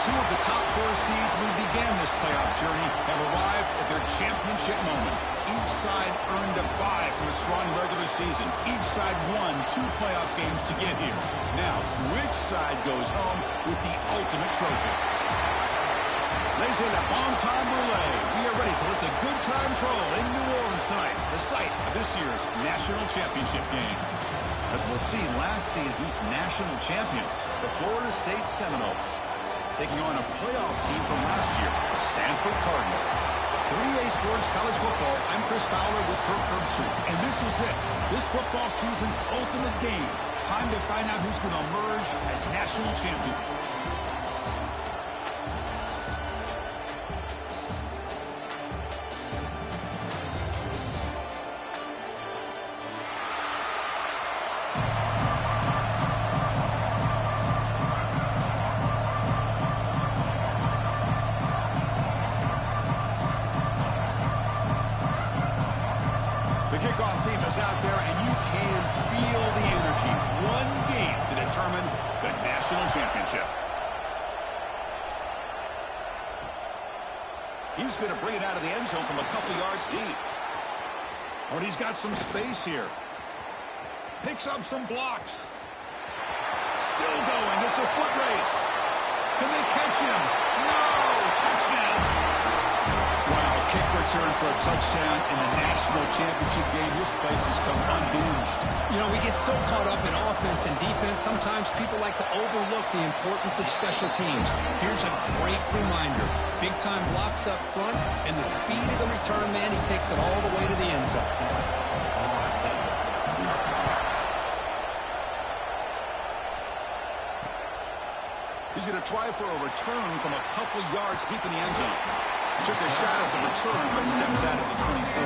Two of the top four seeds who began this playoff journey have arrived at their championship moment. Each side earned a bye from a strong regular season. Each side won 2 playoff games to get here. Now, which side goes home with the ultimate trophy? They say the bon time relay. We are ready to let the good times roll in New Orleans tonight, the site of this year's national championship game. As we'll see, last season's national champions, the Florida State Seminoles, taking on a playoff team from last year, the Stanford Cardinal. 3A Sports College Football, I'm Chris Fowler with Kirk Herbstreit, and this is it. This football season's ultimate game. Time to find out who's going to emerge as national champion. Kickoff team is out there, and you can feel the energy. One game to determine the national championship. He's going to bring it out of the end zone from a couple yards deep. Oh, and he's got some space here. Picks up some blocks. Still going. It's a foot race. Can they catch him? No! Touchdown! Wow, kick return for a touchdown in the national championship game. This place has come unhinged. You know, we get so caught up in offense and defense, sometimes people like to overlook the importance of special teams. Here's a great reminder. Big-time blocks up front, and the speed of the return man, he takes it all the way to the end zone. He's going to try for a return from a couple yards deep in the end zone. Took a shot at the return, but steps out of the 24.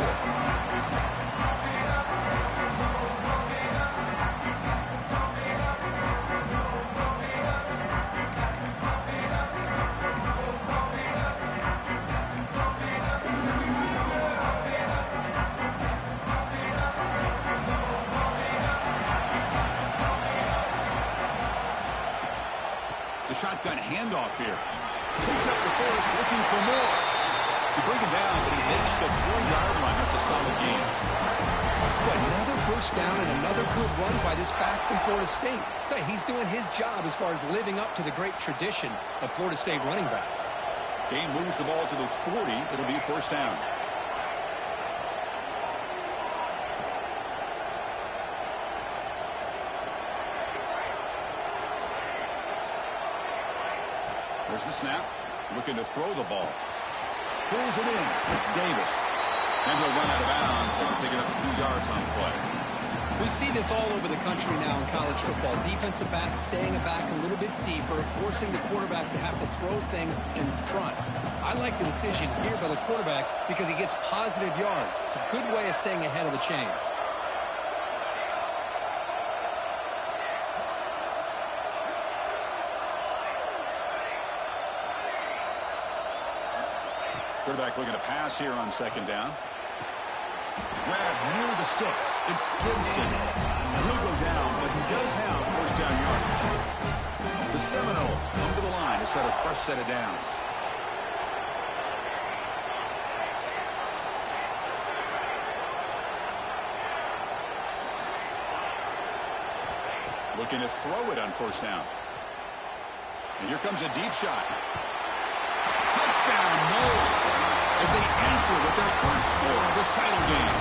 The shotgun handoff here. Picks up the first, looking for more. You bring him down, but he makes the 4-yard line. That's a solid game. But another first down and another good run by this back from Florida State. He's doing his job as far as living up to the great tradition of Florida State running backs. Game moves the ball to the 40. It'll be first down. There's the snap. Looking to throw the ball. Pulls it in. It's Davis. And he'll run out of bounds. He'll pick it up a few yards on the play. We see this all over the country now in college football. Defensive backs staying back a little bit deeper, forcing the quarterback to have to throw things in front. I like the decision here by the quarterback because he gets positive yards. It's a good way of staying ahead of the chains. Quarterback looking to pass here on second down. Grab near the sticks. It's Gibson. He'll go down, but he does have first down yardage. The Seminoles come to the line to set a fresh set of downs. Looking to throw it on first down. And here comes a deep shot. Touchdown, Noles, as they answer with their first score of this title game.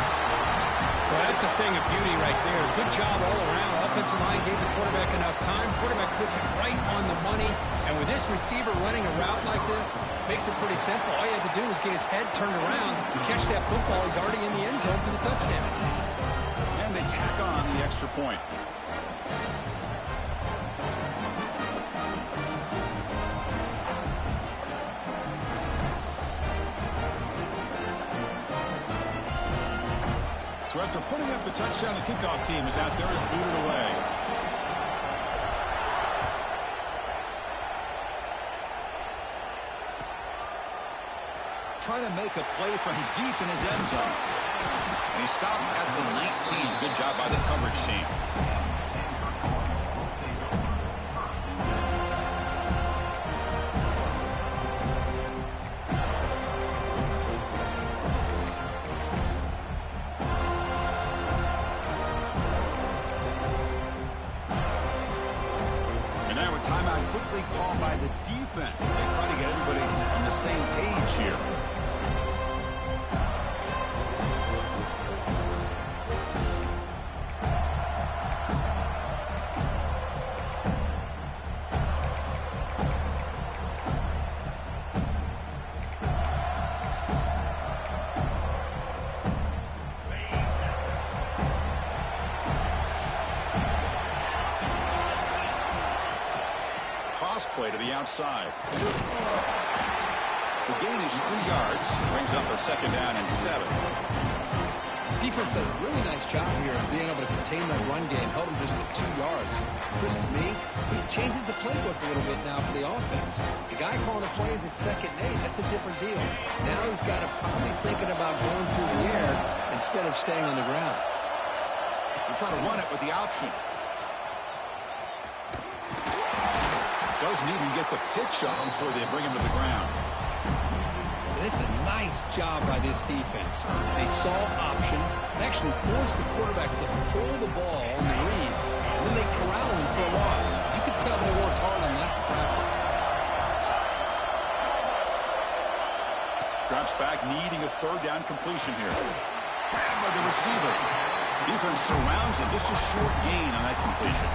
Well, that's a thing of beauty right there. Good job all around. Offensive line gave the quarterback enough time. Quarterback puts it right on the money. And with this receiver running a route like this, makes it pretty simple. All you have to do is get his head turned around and catch that football. He's already in the end zone for the touchdown. And they tack on the extra point. So after putting up the touchdown, the kickoff team is out there to boot it away. Trying to make a play from deep in his end zone. And he stopped at the 19. Good job by the coverage team. And now a timeout quickly called by the defense. They try to get everybody on the same page here. Play to the outside. The gain is 3 yards. Brings up a 2nd down and 7. Defense does a really nice job here of being able to contain that run game. Held him just at 2 yards. Chris, to me, this changes the playbook a little bit now for the offense. The guy calling the plays at 2nd and 8, that's a different deal. Now he's got to probably thinking about going through the air instead of staying on the ground. We're trying to run it with the option. Doesn't even get the pitch on before they bring him to the ground. It's a nice job by this defense. They saw option, actually forced the quarterback to pull the ball on the read, and then they corral him for a loss. You could tell they worked hard on that in practice. Drops back, needing a 3rd down completion here. Grabbed by the receiver. Defense surrounds him. Just a short gain on that completion.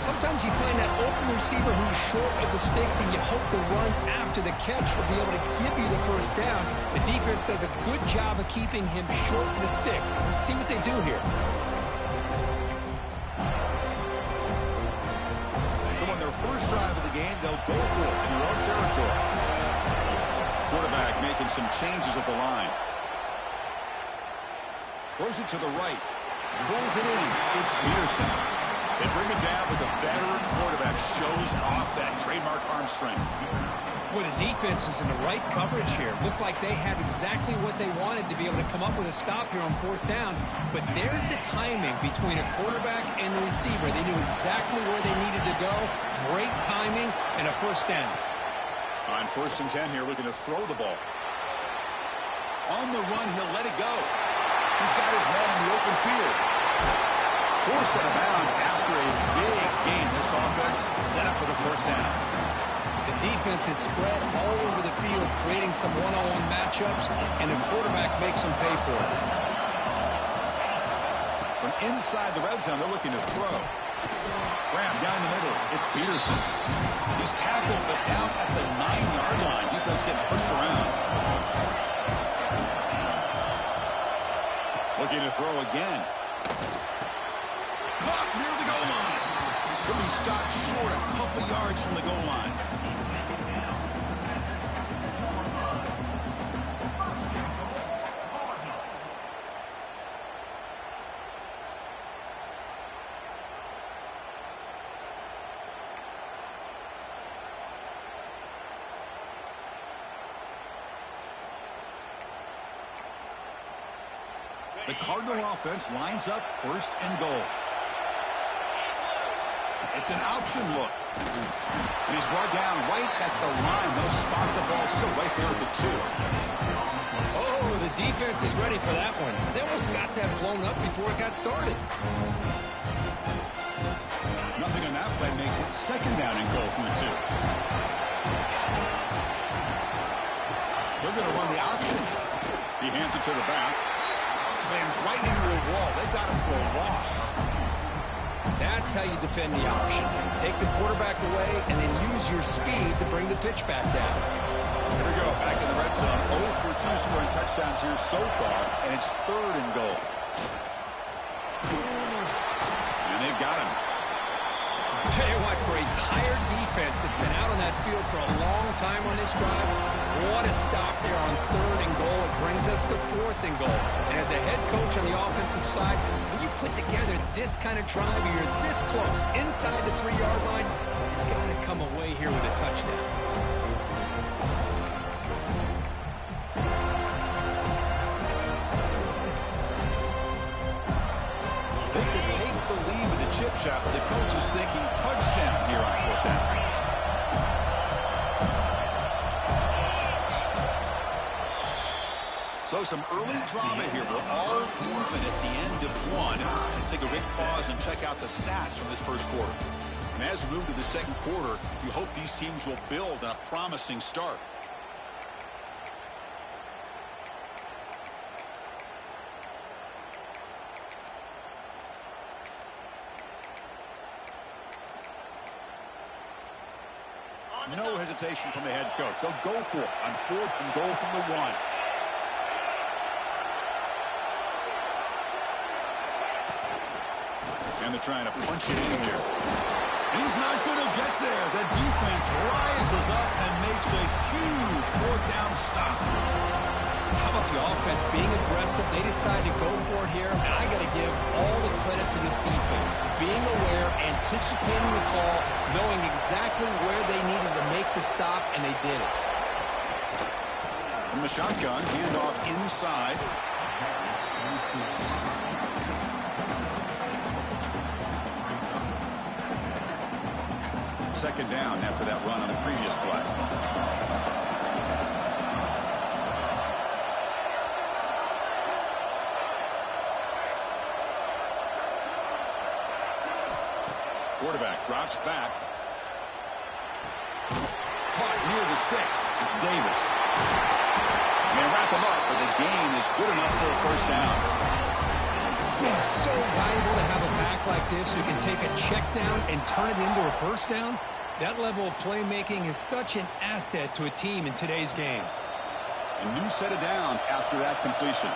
Sometimes you find that open receiver who's short of the sticks, and you hope the run after the catch will be able to give you the 1st down. The defense does a good job of keeping him short of the sticks. Let's see what they do here. So on their first drive of the game, they'll go for it in their own territory. Quarterback making some changes at the line. Throws it to the right. Pulls it in. It's Peterson. They bring it down, but the veteran quarterback shows off that trademark arm strength. Boy, the defense was in the right coverage here. Looked like they had exactly what they wanted to be able to come up with a stop here on 4th down. But there's the timing between a quarterback and the receiver. They knew exactly where they needed to go. Great timing and a 1st down. On 1st and 10 here, looking to throw the ball. On the run, he'll let it go. He's got his man in the open field. Forced out of bounds after a big gain. This offense set up for the 1st down. The defense is spread all over the field, creating some one-on-one matchups, and the quarterback makes them pay for it. From inside the red zone, they're looking to throw. Grab down the middle. It's Peterson. He's tackled, but down at the 9-yard line. Defense getting pushed around. Looking to throw again. Caught near the goal line. He'll be stopped short a couple yards from the goal line. The Cardinal offense lines up 1st and goal. It's an option look. And he's brought down right at the line. They'll spot the ball still right there at the 2. Oh, the defense is ready for that one. They almost got that blown up before it got started. Nothing on that play makes it 2nd down and goal from the 2. They're going to run the option. He hands it to the back. Slams right into a wall. They've got him for a loss. That's how you defend the option. Take the quarterback away and then use your speed to bring the pitch back down. Here we go. Back in the red zone. 0 for 2 scoring touchdowns here so far, and it's 3rd and goal. And they've got him. Tell you what, for a tired defense that's been out on that field for a long time on this drive, what a stop there on 3rd and goal. It brings us to 4th and goal. And as a head coach on the offensive side, when you put together this kind of drive, you're this close, inside the 3-yard line, you've got to come away here with a touchdown. They could take the lead with a chip shot, but the coach is thinking touchdown here on 4th down. So some early drama here. We're all even at the end of 1. Let's take a quick pause and check out the stats from this 1st quarter. And as we move to the second quarter, you hope these teams will build on a promising start. No hesitation from the head coach. They'll go for it on 4th and goal from the 1. And they're trying to punch it in here. He's not going to get there. The defense rises up and makes a huge 4th down stop. How about the offense being aggressive? They decide to go for it here, and I got to give all the credit to this defense. Being aware, anticipating the call, knowing exactly where they needed to make the stop, and they did it. From the shotgun, handoff inside. Second down after that run on the previous play. Quarterback drops back. Caught near the sticks. It's Davis. They wrap him up, but the gain is good enough for a first down. It's so valuable to have a back like this who can take a check down and turn it into a first down. That level of playmaking is such an asset to a team in today's game. A new set of downs after that completion.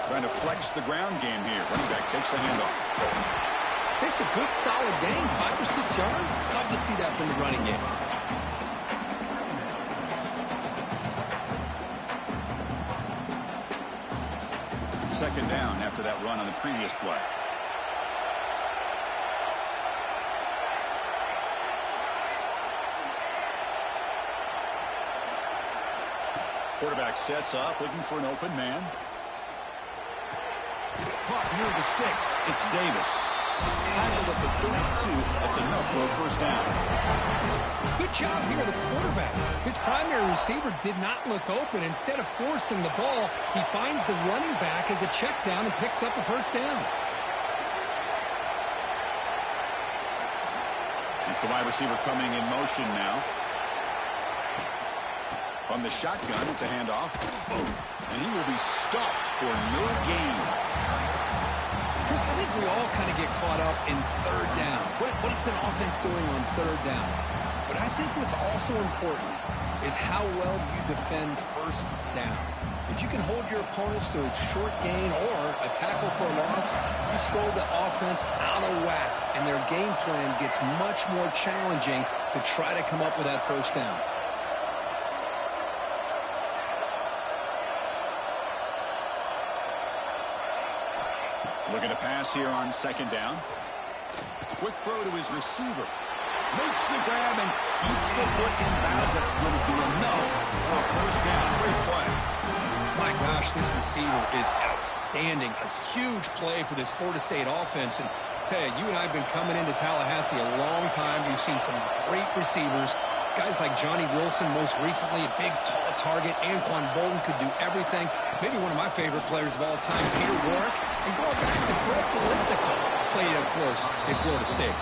Trying to flex the ground game here. Running back takes the handoff. It's a good, solid game. 5 or 6 yards. Love to see that from the running game. Second down after that run on the previous play. Quarterback sets up, looking for an open man. Caught near the sticks. It's Davis. Tackled at the 32. That's enough for a first down. Good job here, the quarterback. His primary receiver did not look open. Instead of forcing the ball, he finds the running back as a check down and picks up a first down. It's the wide receiver coming in motion now. From the shotgun, it's a handoff. And he will be stuffed for no gain. Chris, I think we all kind of get caught up in third down. What's an offense doing on third down? But I think what's also important is how well you defend first down. If you can hold your opponents to a short gain or a tackle for a loss, you throw the offense out of whack, and their game plan gets much more challenging to try to come up with that first down. Looking to pass here on second down. Quick throw to his receiver. Makes the grab and keeps the foot in bounds. That's going to be enough for a first down. Great play. My gosh, this receiver is outstanding. A huge play for this Florida State offense. And tell you, you and I have been coming into Tallahassee a long time. We've seen some great receivers. Guys like Johnny Wilson, most recently, a big, tall target. Anquan Bolden could do everything. Maybe one of my favorite players of all time, Peter Warrick. And going back to Fred Biletnikoff, played up close in Florida State.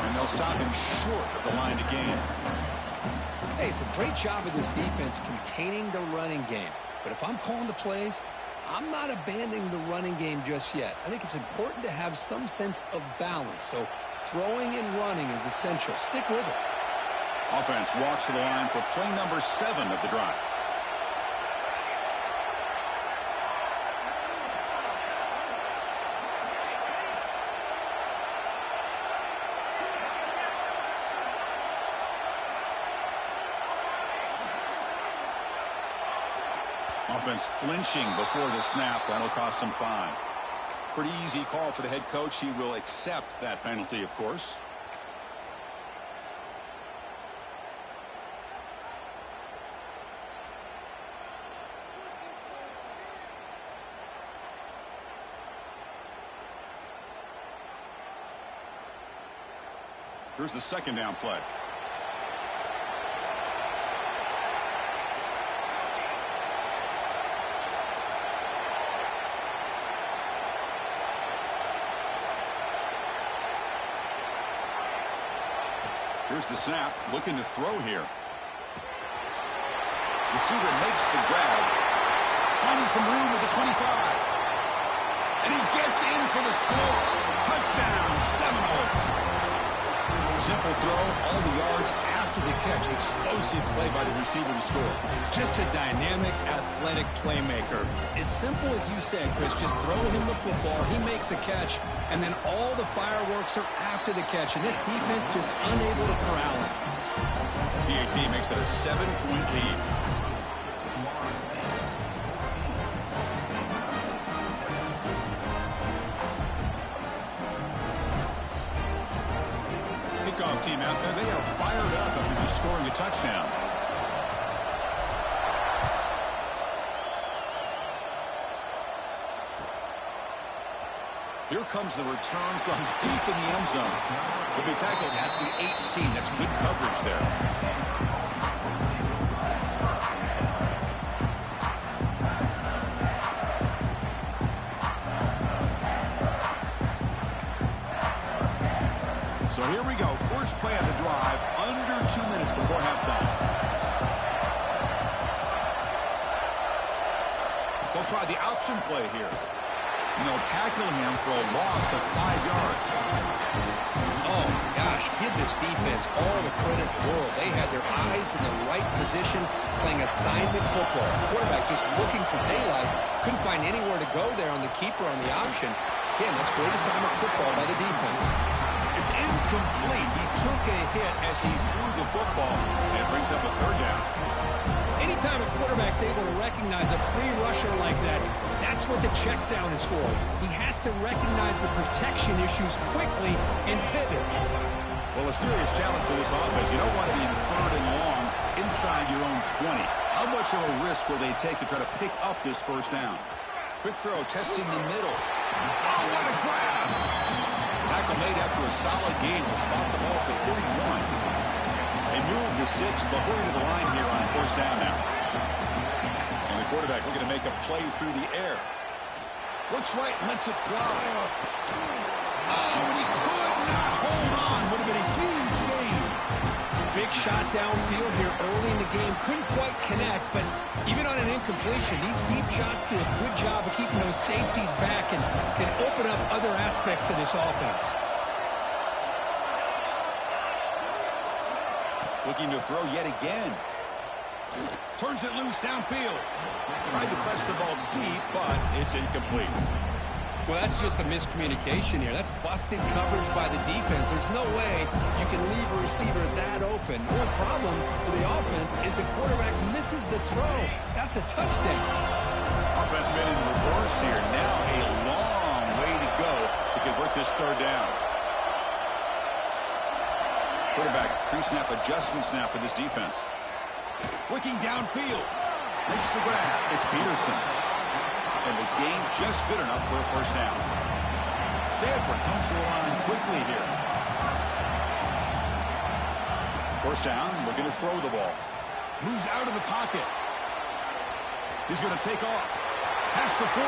And they'll stop him short of the line to gain. Hey, it's a great job of this defense containing the running game. But if I'm calling the plays, I'm not abandoning the running game just yet. I think it's important to have some sense of balance. So throwing and running is essential. Stick with it. Offense walks to the line for play number 7 of the drive. Offense flinching before the snap. That'll cost him 5. Pretty easy call for the head coach. He will accept that penalty, of course. Here's the second down play. Here's the snap, looking to throw here. Receiver makes the grab. Finding some room at the 25. And he gets in for the score. Touchdown, Seminoles. Simple throw, all the yards after the catch. Explosive play by the receiver to score. Just a dynamic, athletic playmaker. As simple as you said, Chris, just throw him the football, he makes a catch, and then all the fireworks are after the catch. And this defense just unable to corral him. PAT makes it a 7-point lead. Kickoff team out there, they are fired up after just scoring a touchdown. Here comes the return from deep in the end zone. Will be tackled at the 18. That's good coverage there. So here we go. First play of the drive, under 2 minutes before halftime. They'll try the option play here. And they'll tackle him for a loss of 5 yards. Oh, gosh, give this defense all the credit in the world. They had their eyes in the right position, playing assignment football. Quarterback just looking for daylight. Couldn't find anywhere to go there on the keeper on the option. Again, that's great assignment football by the defense. It's incomplete. He took a hit as he threw the football, and it brings up a third down. Anytime a quarterback's able to recognize a free rusher like that, that's what the check down is for. He has to recognize the protection issues quickly and pivot. Well, a serious challenge for this offense. You don't want to be in third and long inside your own 20. How much of a risk will they take to try to pick up this first down? Quick throw, testing the middle. Oh, what a grab! Tackle made after a solid gain. Will spot the ball for 31. They move the 6. They'll hurry to the line here on first down now. And the quarterback looking to make a play through the air. Looks right, lets it fly. Oh, and he could not hold on. Would have been a huge gain. Big shot downfield here early in the game. Couldn't quite connect, but even on an incompletion, these deep shots do a good job of keeping those safeties back and can open up other aspects of this offense. Looking to throw yet again. Turns it loose downfield. Tried to press the ball deep, but it's incomplete. Well, that's just a miscommunication here. That's busted coverage by the defense. There's no way you can leave a receiver that open. The only problem for the offense is the quarterback misses the throw. That's a touchdown. Offense been in reverse here. Now a long way to go to convert this third down. Quarterback pre-snap adjustment snap for this defense. Looking downfield. Makes the grab. It's Peterson. And the gain just good enough for a first down. Stanford comes to the line quickly here. First down, looking to throw the ball. Moves out of the pocket. He's going to take off. Past the 40.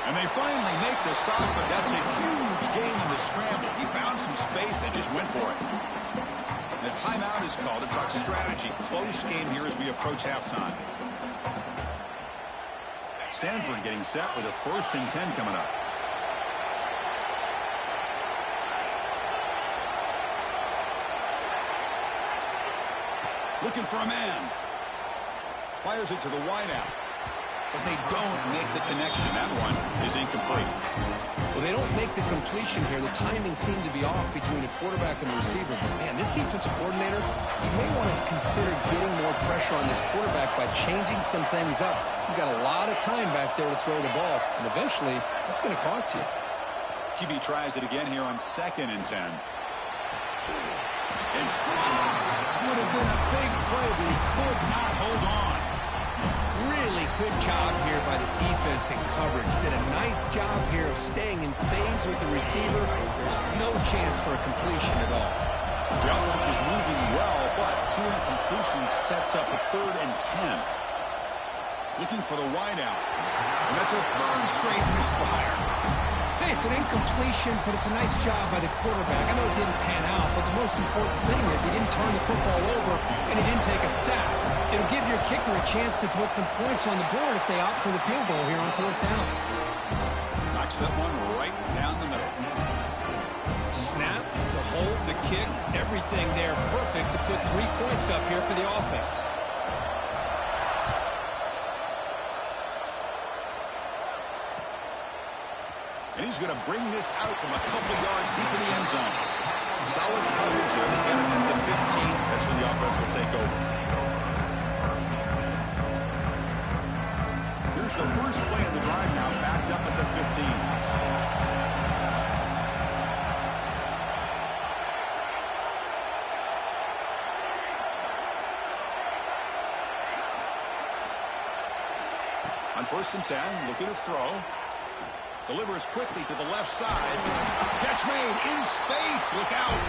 And they finally make the stop, but that's a huge gain in the scramble. He found some space and just went for it. And a timeout is called to talk strategy. Close game here as we approach halftime. Stanford getting set with a 1st and 10 coming up. Looking for a man. Fires it to the wideout. But they don't make the connection. That one is incomplete. Well, they don't make the completion here. The timing seemed to be off between the quarterback and the receiver. But, man, this defensive coordinator, he may want to consider getting more pressure on this quarterback by changing some things up. He's got a lot of time back there to throw the ball. And eventually, that's going to cost you. QB tries it again here on 2nd and 10. It's dropped. Would have been a big play, but he could not hold on. Really good job here by the defense in coverage. Did a nice job here of staying in phase with the receiver. There's no chance for a completion at all. The offense was moving well, but 2 incompletions sets up a 3rd and 10. Looking for the wideout. And that's a 3rd straight misfire. Hey, it's an incompletion, but it's a nice job by the quarterback. I know it didn't pan out, but the most important thing is he didn't turn the football over and he didn't take a sack. It'll give your kicker a chance to put some points on the board if they opt for the field goal here on 4th down. Knocks that one right down the middle. Snap, the hold, the kick, everything there perfect to put 3 points up here for the offense. And he's going to bring this out from a couple of yards deep in the end zone. Solid coverage there. They get it at the 15. That's when the offense will take over. Here's the first play of the drive now, backed up at the 15. On 1st and 10, looking to throw. Delivers quickly to the left side. Catch made in space. Look out.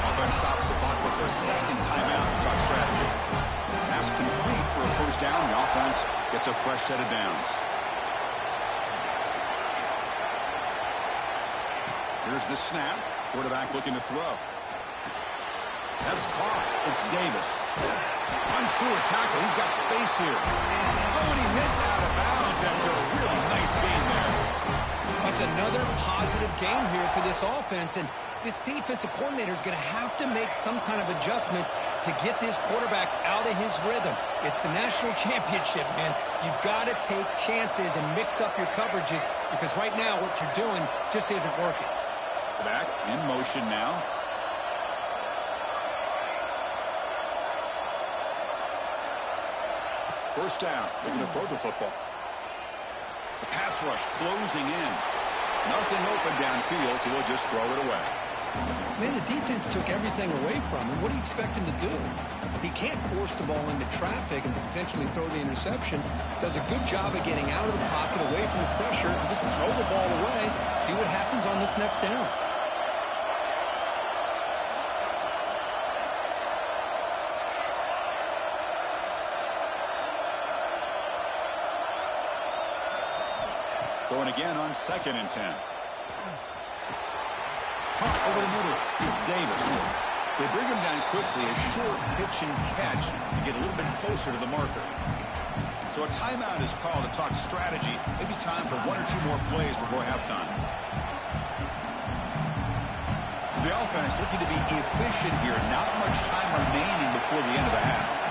Offense stops the clock with their second timeout to talk strategy. Pass complete for a 1st down. The offense gets a fresh set of downs. Here's the snap. Quarterback looking to throw. That's caught. It's Davis. Runs through a tackle. He's got space here. Oh, and he hits out of bounds after a really nice game there. That's another positive game here for this offense, and this defensive coordinator is going to have to make some kind of adjustments to get this quarterback out of his rhythm. It's the national championship, man. You've got to take chances and mix up your coverages because right now what you're doing just isn't working. Back in motion now. First down, looking to throw the football. The pass rush closing in. Nothing open downfield, so he'll just throw it away. Man, the defense took everything away from him. What do you expect him to do? He can't force the ball into traffic and potentially throw the interception. Does a good job of getting out of the pocket, away from the pressure, and just throw the ball away. See what happens on this next down. Throwing again on 2nd and 10. Caught over the middle. It's Davis. They bring him down quickly. A short pitch and catch to get a little bit closer to the marker. So a timeout is called to talk strategy. Maybe time for 1 or 2 more plays before halftime. So the offense looking to be efficient here. Not much time remaining before the end of the half.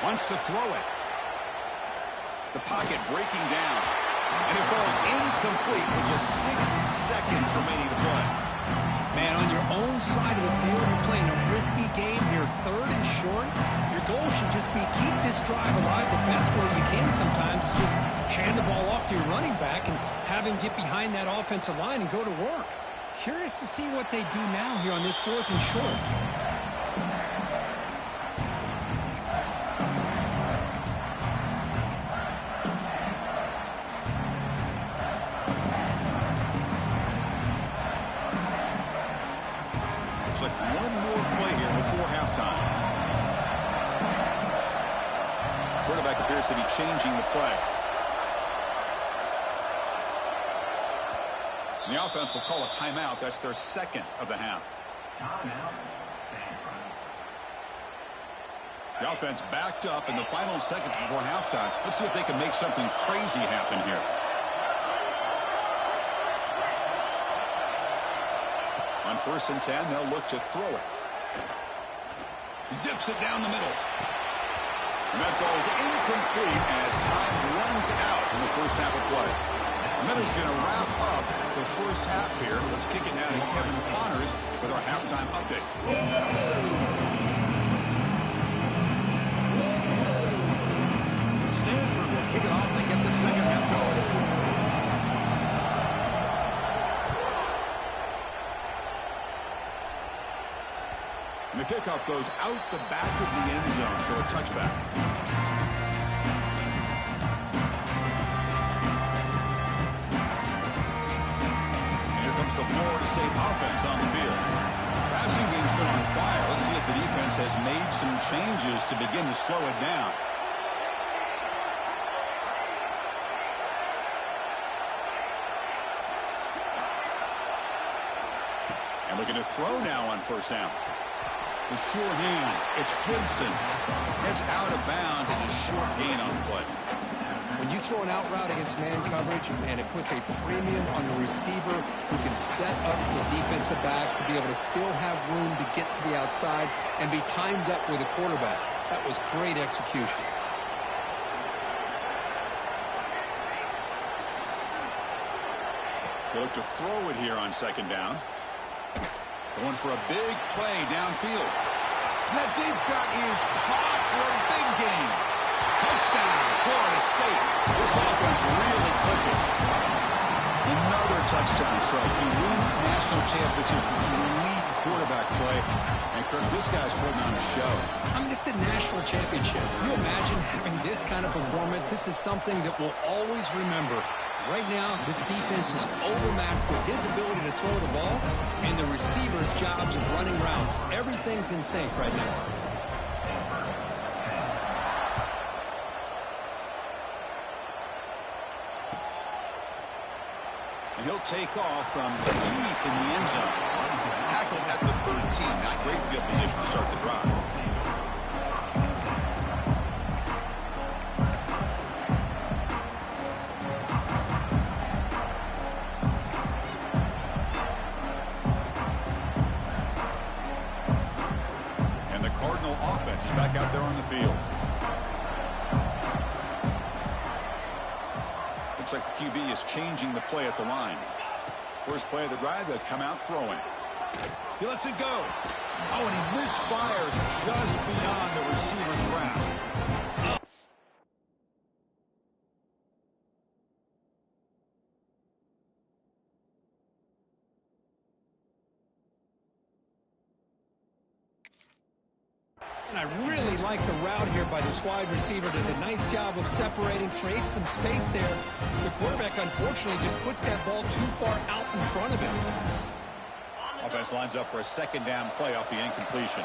Wants to throw it. The pocket breaking down. And it falls incomplete with just 6 seconds remaining to play. Man, on your own side of the field, you're playing a risky game here, 3rd and short. Your goal should just be keep this drive alive the best way you can sometimes. Just hand the ball off to your running back and have him get behind that offensive line and go to work. Curious to see what they do now here on this 4th and short. Like 1 more play here before halftime. Quarterback appears to be changing the play. And the offense will call a timeout. That's their 2nd of the half. The offense backed up in the final seconds before halftime. Let's see if they can make something crazy happen here. On 1st and 10, they'll look to throw it. Zips it down the middle. And that falls incomplete as time runs out in the first half of play. And that is going to wrap up the first half here. Let's kick it now to Kevin Connors with our halftime update. Stanford will kick it off to get the second half going. And the kickoff goes out the back of the end zone, so a touchback. And here comes the Florida State offense on the field. Passing game's been on fire. Let's see if the defense defense has made some changes to begin to slow it down. And looking to throw now on first down. The sure hands. It's Gibson. It's out of bounds. It's a short gain on the play. When you throw an out route against man coverage, and it puts a premium on the receiver who can set up the defensive back to be able to still have room to get to the outside and be timed up with a quarterback. That was great execution. They look to throw it here on second down. Going for a big play downfield. That deep shot is caught for a big gain. Touchdown, Florida State. This offense really clicking. Another touchdown strike. You win national championships with elite quarterback play. And Kirk, this guy's putting on a show. I mean, this is a national championship. Can you imagine having this kind of performance? This is something that we'll always remember. Right now, this defense is overmatched with his ability to throw the ball and the receiver's jobs of running routes. Everything's in sync right now. And he'll take off from deep in the end zone. Tackled at the 13. Not great field position to start the drive. Offense is back out there on the field. Looks like the QB is changing the play at the line. First play of the drive, they'll come out throwing. He lets it go. Oh, and he misfires just beyond the receiver's grasp. And I really like the route here by this wide receiver. Does a nice job of separating, creates some space there. The quarterback, unfortunately, just puts that ball too far out in front of him. Offense lines up for a second down play off the incompletion.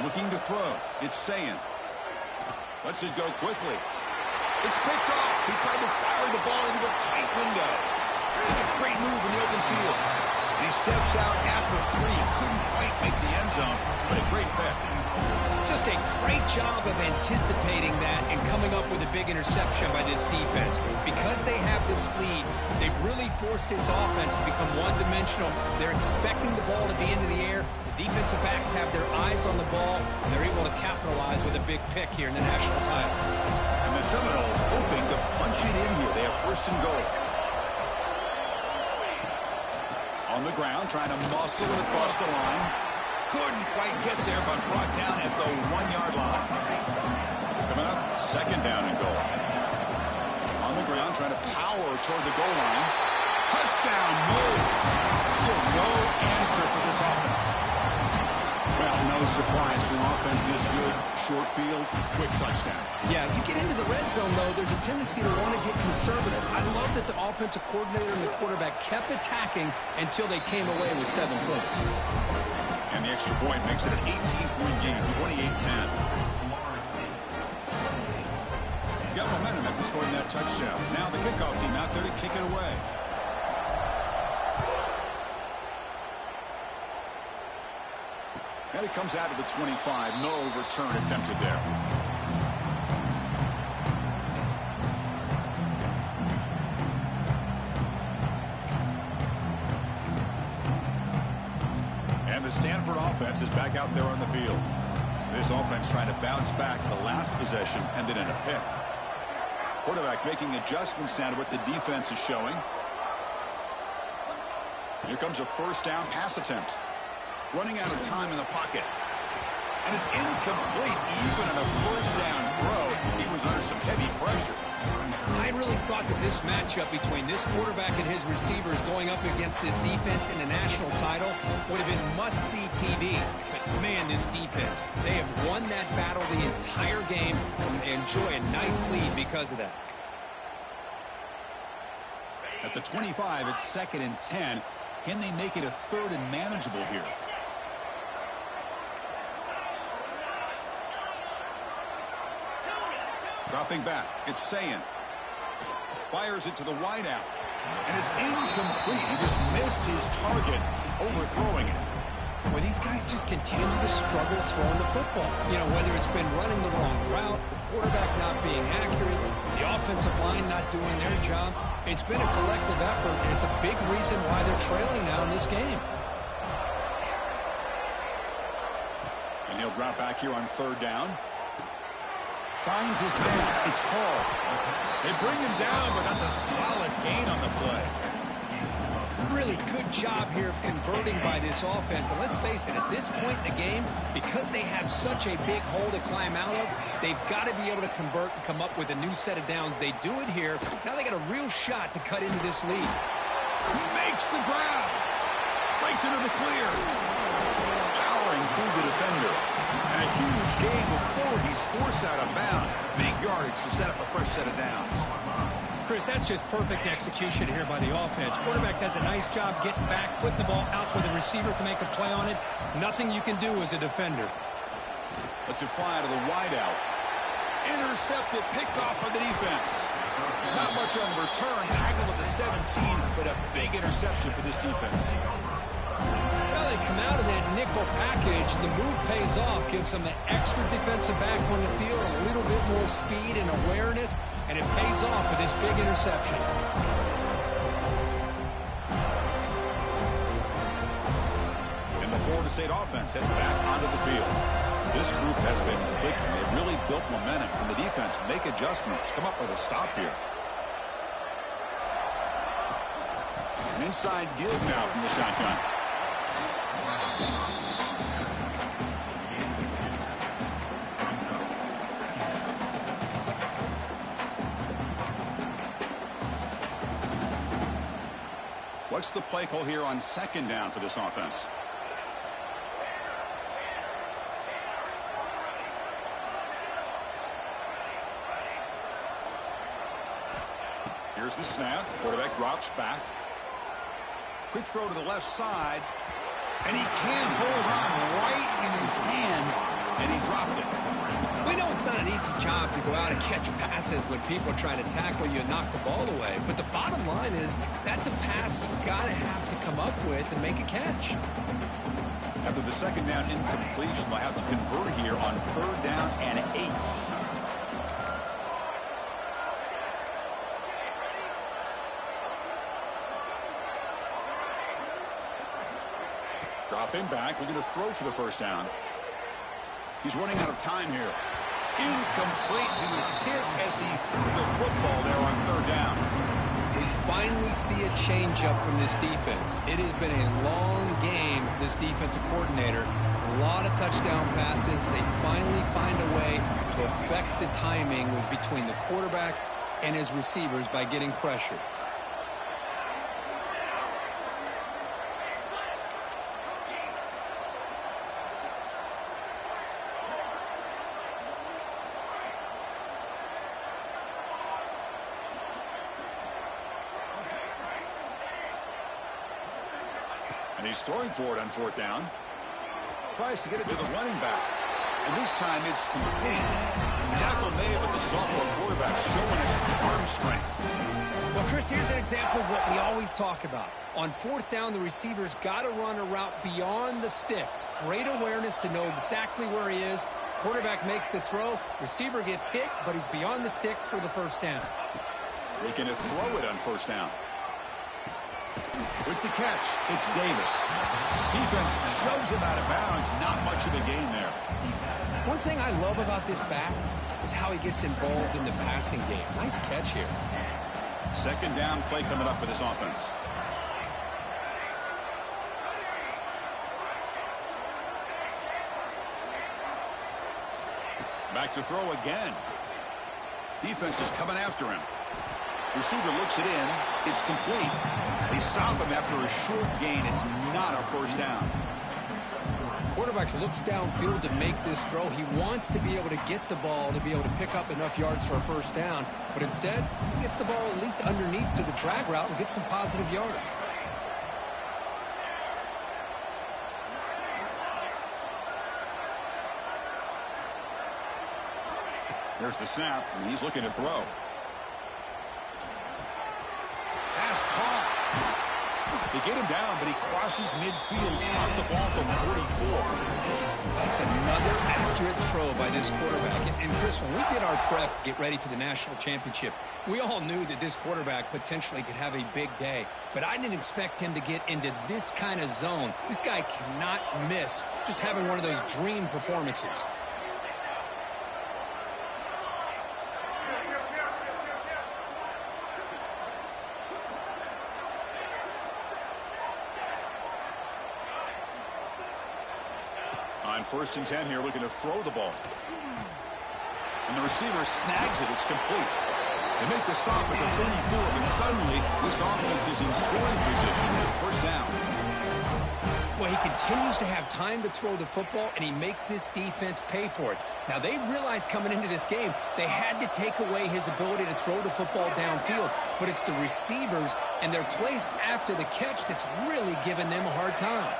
Looking to throw. It's Sayin. Lets it go quickly. It's picked off. He tried to fire the ball into a tight window. Great move in the open field. And he steps out at the 3. Couldn't quite make the end zone, but a great pick. Just a great job of anticipating that and coming up with a big interception by this defense. Because they have this lead, they've really forced this offense to become one-dimensional. They're expecting the ball to be into the air. The defensive backs have their eyes on the ball, and they're able to capitalize with a big pick here in the national title. And the Seminoles hoping to punch it in here. They have first and goal. On the ground, trying to muscle it across the line. Couldn't quite get there, but brought down at the 1-yard line. Coming up, second down and goal. On the ground, trying to power toward the goal line. Touchdown, Moles. Still no answer for this offense. Well, no surprise for an offense this good. Short field, quick touchdown. Yeah, you get into the red zone, though, there's a tendency to want to get conservative. I love that the offensive coordinator and the quarterback kept attacking until they came away with 7 points. And the extra point makes it an 18-point game, 28-10. Got momentum after scoring that touchdown. Now the kickoff team out there to kick it away. And it comes out of the 25. No return attempted there. And the Stanford offense is back out there on the field. This offense trying to bounce back the last possession and then in a pick. Quarterback making adjustments now to what the defense is showing. Here comes a first down pass attempt. Running out of time in the pocket. And it's incomplete even on a first down throw. He was under some heavy pressure. I really thought that this matchup between this quarterback and his receivers going up against this defense in the national title would have been must-see TV. But, man, this defense, they have won that battle the entire game, and they enjoy a nice lead because of that. At the 25, it's 2nd and 10. Can they make it a 3rd and manageable here? Dropping back, it's Sayan. Fires it to the wideout. And it's incomplete. He just missed his target, overthrowing it. Well, these guys just continue to struggle throwing the football. You know, whether it's been running the wrong route, the quarterback not being accurate, the offensive line not doing their job. It's been a collective effort, and it's a big reason why they're trailing now in this game. And he'll drop back here on 3rd down. Finds his man. It's Hall. They bring him down, but that's a solid gain on the play. Really good job here of converting by this offense. And let's face it, at this point in the game, because they have such a big hole to climb out of, they've got to be able to convert and come up with a new set of downs. They do it here. Now they got a real shot to cut into this lead. He makes the grab. Breaks into the clear. Powering through the defender. And a huge gain before he's forced out of bounds. Big yardage to set up a fresh set of downs. Chris, that's just perfect execution here by the offense. Quarterback does a nice job getting back, putting the ball out where the receiver can make a play on it. Nothing you can do as a defender. Let's it fly to the wideout. Intercepted, picked off by the defense. Not much on the return. Tackled at the 17, but a big interception for this defense. Well, they come out of that nickel package. The move pays off, gives them an extra defensive back on the field, a little bit more speed and awareness, and it pays off with this big interception. And the Florida State offense heads back onto the field. This group has been clicking. They've really built momentum. And the defense make adjustments. Come up with a stop here. An inside deal now from the shotgun. What's the play call here on 2nd down for this offense? Here's the snap. Quarterback drops back. Quick throw to the left side. And he can't hold on right in his hands. And he dropped it. We know it's not an easy job to go out and catch passes when people are trying to tackle you and knock the ball away. But the bottom line is that's a pass you've got to have to come up with and make a catch. After the 2nd down incompletion, they'll have to convert here on 3rd down and 8. Drop him back. We're going to throw for the 1st down. He's running out of time here. Incomplete. He was hit as he threw the football there on 3rd down. We finally see a change-up from this defense. It has been a long game for this defensive coordinator. A lot of touchdown passes. They finally find a way to affect the timing between the quarterback and his receivers by getting pressure. And he's throwing for it on 4th down. Tries to get it to the running back. And this time it's complete. Tackle made, but the sophomore quarterback showing us the arm strength. Well, Chris, here's an example of what we always talk about. On 4th down, the receiver's got to run a route beyond the sticks. Great awareness to know exactly where he is. Quarterback makes the throw. Receiver gets hit, but he's beyond the sticks for the 1st down. Making a throw it on 1st down. With the catch, it's Davis. Defense shoves him out of bounds. Not much of a gain there. One thing I love about this back is how he gets involved in the passing game. Nice catch here. 2nd down play coming up for this offense. Back to throw again. Defense is coming after him. Receiver looks it in. It's complete. They stop him after a short gain. It's not a 1st down. Quarterback looks downfield to make this throw. He wants to be able to get the ball to be able to pick up enough yards for a first down. But instead, he gets the ball at least underneath to the drag route and gets some positive yards. There's the snap, and he's looking to throw. Pass caught. They get him down, but he crosses midfield, start the ball to 44. That's another accurate throw by this quarterback. And Chris, when we did our prep to get ready for the national championship, we all knew that this quarterback potentially could have a big day. But I didn't expect him to get into this kind of zone. This guy cannot miss just having one of those dream performances. On 1st and 10 here, looking to throw the ball. And the receiver snags it. It's complete. They make the stop at the 34, and suddenly this offense is in scoring position. First down. Well, he continues to have time to throw the football, and he makes this defense pay for it. Now, they realized coming into this game they had to take away his ability to throw the football downfield, but it's the receivers and their plays after the catch that's really giving them a hard time.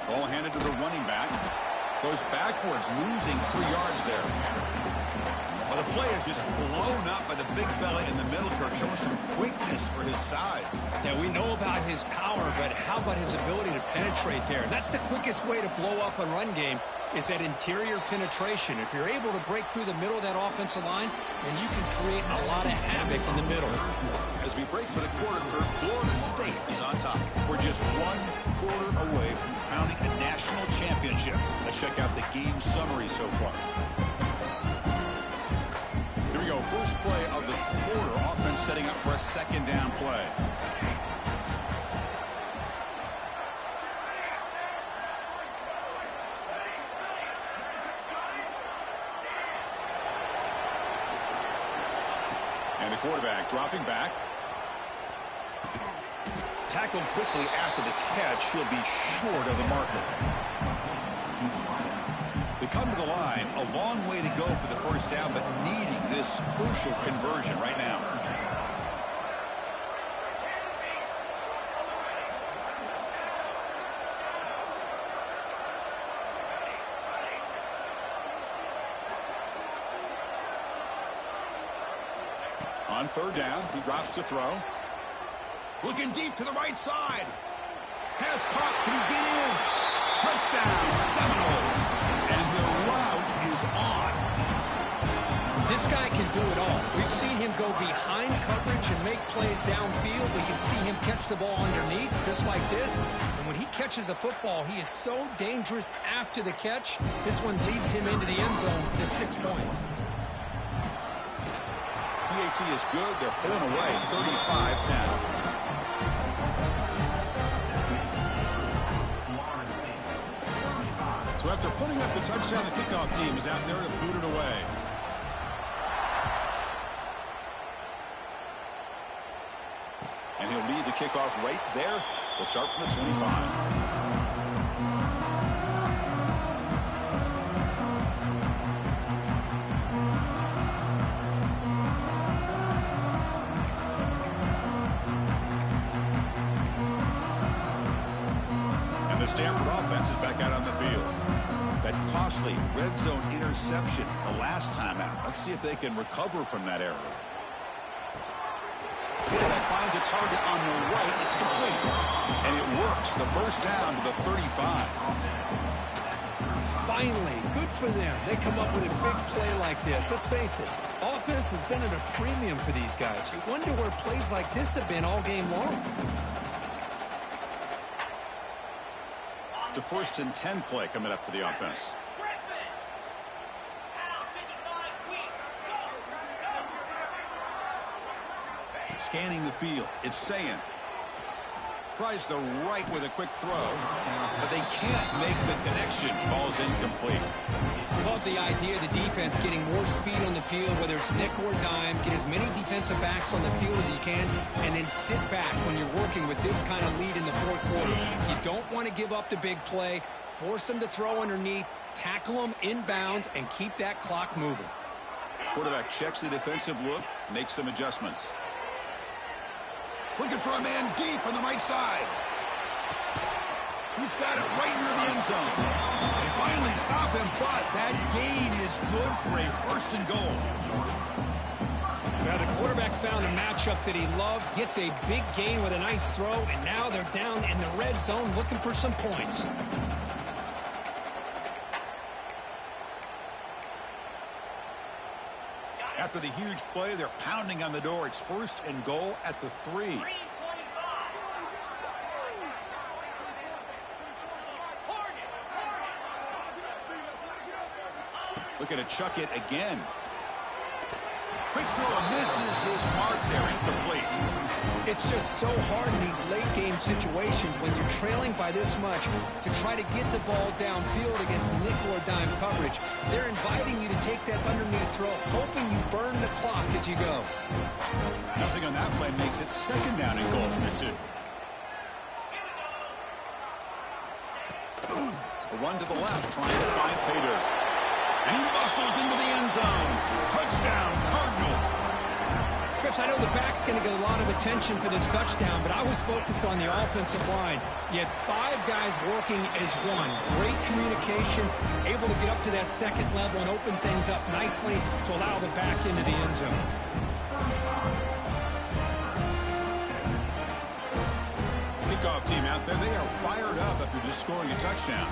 Ball handed to the running back. Goes backwards, losing 3 yards there. Well, the play is just blown up by the big fella in the middle, Kirk, showing some quickness for his size. Yeah, we know about his power, but how about his ability to penetrate there? And that's the quickest way to blow up a run game is that interior penetration. If you're able to break through the middle of that offensive line, then you can create a lot of havoc in the middle. As we break for the quarter, Kirk, Florida State is on top. We're just 1 quarter away from crowning a national championship. Let's check out the game summary so far. Here we go. First play of the quarter. Offense setting up for a 2nd down play. And the quarterback dropping back. Tackled quickly after the catch. He'll be short of the marker. They come to the line. A long way to go for the first down, but needing this crucial conversion right now. On 3rd down, he drops to throw. Looking deep to the right side. Pass caught. Can he get in? Touchdown, Seminoles. And the route is on. This guy can do it all. We've seen him go behind coverage and make plays downfield. We can see him catch the ball underneath, just like this. And when he catches a football, he is so dangerous after the catch. This one leads him into the end zone for the 6 points. PAT is good. They're pulling away 35-10. So after putting up the touchdown, the kickoff team is out there to boot it away. And he'll lead the kickoff right there. We'll start from the 25. Stanford offense is back out on the field. That costly red zone interception the last time out. Let's see if they can recover from that error. Quarterback finds a target on the right. It's complete. And it works. The first down to the 35. Finally, good for them. They come up with a big play like this. Let's face it, offense has been at a premium for these guys. You wonder where plays like this have been all game long. The 1st and 10 play coming up for the offense. Scanning the field. It's saying. Tries the right with a quick throw, but they can't make the connection. Ball's incomplete. Love the idea of the defense getting more speed on the field, whether it's nickel or dime. Get as many defensive backs on the field as you can, and then sit back when you're working with this kind of lead in the fourth quarter. You don't want to give up the big play. Force them to throw underneath, tackle them inbounds, and keep that clock moving. Quarterback checks the defensive look, makes some adjustments. Looking for a man deep on the right side. He's got it right near the end zone. They finally stop him, but that gain is good for a first and goal. Now the quarterback found a matchup that he loved, gets a big gain with a nice throw, and now they're down in the red zone looking for some points. After the huge play, they're pounding on the door. It's first and goal at the 3. Looking to chuck it again. Quick throw, misses his mark there, incomplete. It's just so hard in these late game situations when you're trailing by this much to try to get the ball downfield against nickel or dime coverage. They're inviting you to take that underneath throw, hoping you burn the clock as you go. Nothing on that play makes it second down and goal from the 2. A run to the left, trying to find Pater. And he muscles into the end zone. Touchdown, Cardinal. Chris, I know the back's going to get a lot of attention for this touchdown, but I was focused on the offensive line. You had 5 guys working as one. Great communication, able to get up to that second level and open things up nicely to allow the back into the end zone. Kickoff team out there, they are fired up after just scoring a touchdown.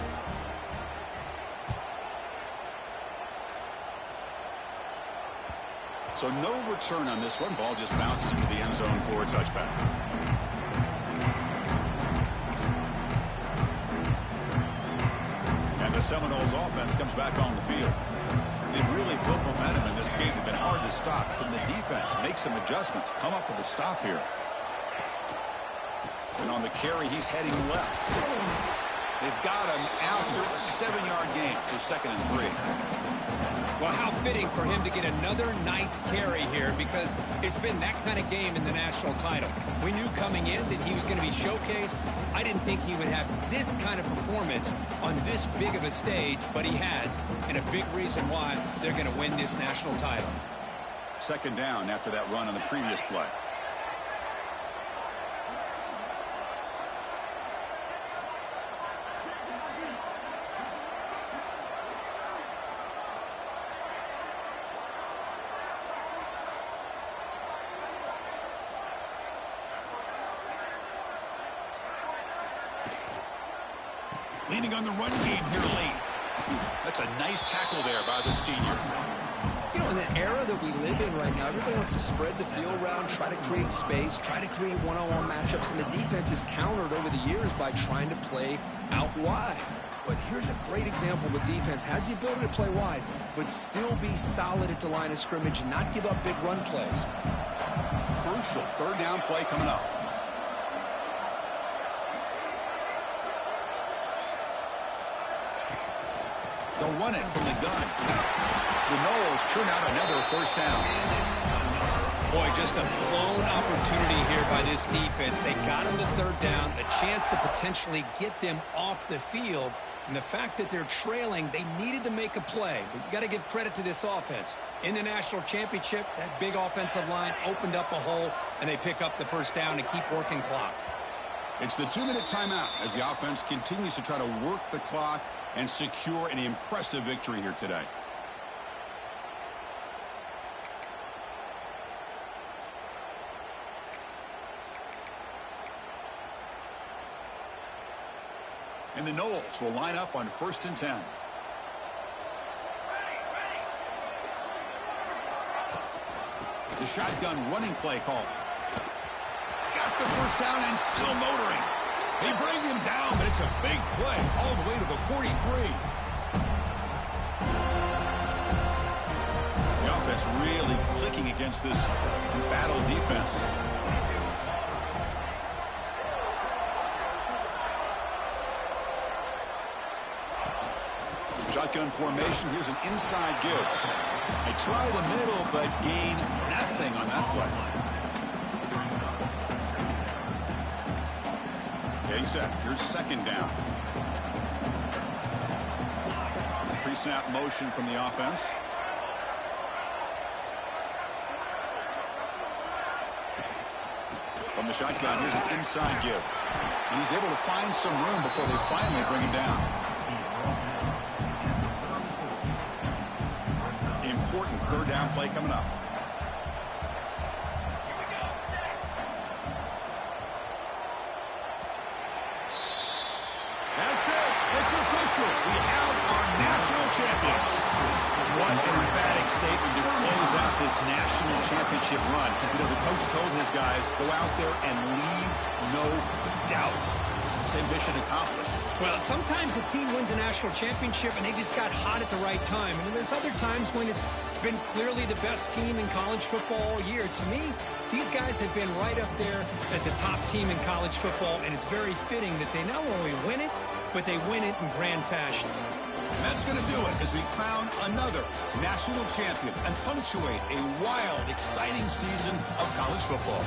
So no return on this one. Ball just bounces into the end zone for a touchback. And the Seminoles offense comes back on the field. They've really built momentum in this game. They've been hard to stop. Can the defense make some adjustments, come up with a stop here? And on the carry, he's heading left. They've got him after a 7-yard gain, so second and 3. Well, how fitting for him to get another nice carry here, because it's been that kind of game in the national title. We knew coming in that he was going to be showcased. I didn't think he would have this kind of performance on this big of a stage, but he has, and a big reason why they're going to win this national title. Second down after that run on the previous play. Leaning on the run game here late. That's a nice tackle there by the senior. You know, in the era that we live in right now, everybody wants to spread the field around, try to create space, try to create one-on-one matchups, and the defense is countered over the years by trying to play out wide. But here's a great example of a defense has the ability to play wide, but still be solid at the line of scrimmage and not give up big run plays. Crucial third down play coming up. They'll run it from the gun. The Noles churn out another first down. Boy, just a blown opportunity here by this defense. They got him to third down, a chance to potentially get them off the field. And the fact that they're trailing, they needed to make a play. But you got to give credit to this offense. In the national championship, that big offensive line opened up a hole, and they pick up the first down and keep working clock. It's the 2-minute timeout as the offense continues to try to work the clock and secure an impressive victory here today. And the Noles will line up on 1st and 10. The shotgun running play call. Got the first down and still motoring. They bring him down, but it's a big play all the way to the 43. The offense really clicking against this battle defense. shotgun formation. Here's an inside give. They try the middle, but gain nothing on that play. Getting set. Here's second down. Pre-snap motion from the offense. From the shotgun, here's an inside give. And he's able to find some room before they finally bring him down. Important third down play coming up. That's it. It's official. We have our national champions. What an emphatic statement to close out this national championship run. You know, the coach told his guys, go out there and leave no doubt. Same mission accomplished. Well, sometimes a team wins a national championship and they just got hot at the right time. And there's other times when it's been clearly the best team in college football all year. To me, these guys have been right up there as a top team in college football, and it's very fitting that they not only win it, but they win it in grand fashion. That's going to do it as we crown another national champion and punctuate a wild, exciting season of college football.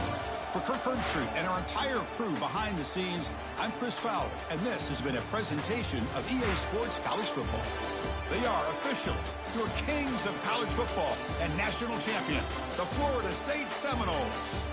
For Kirk Herbstreit and our entire crew behind the scenes, I'm Chris Fowler, and this has been a presentation of EA Sports College Football. They are officially your kings of college football and national champions, the Florida State Seminoles.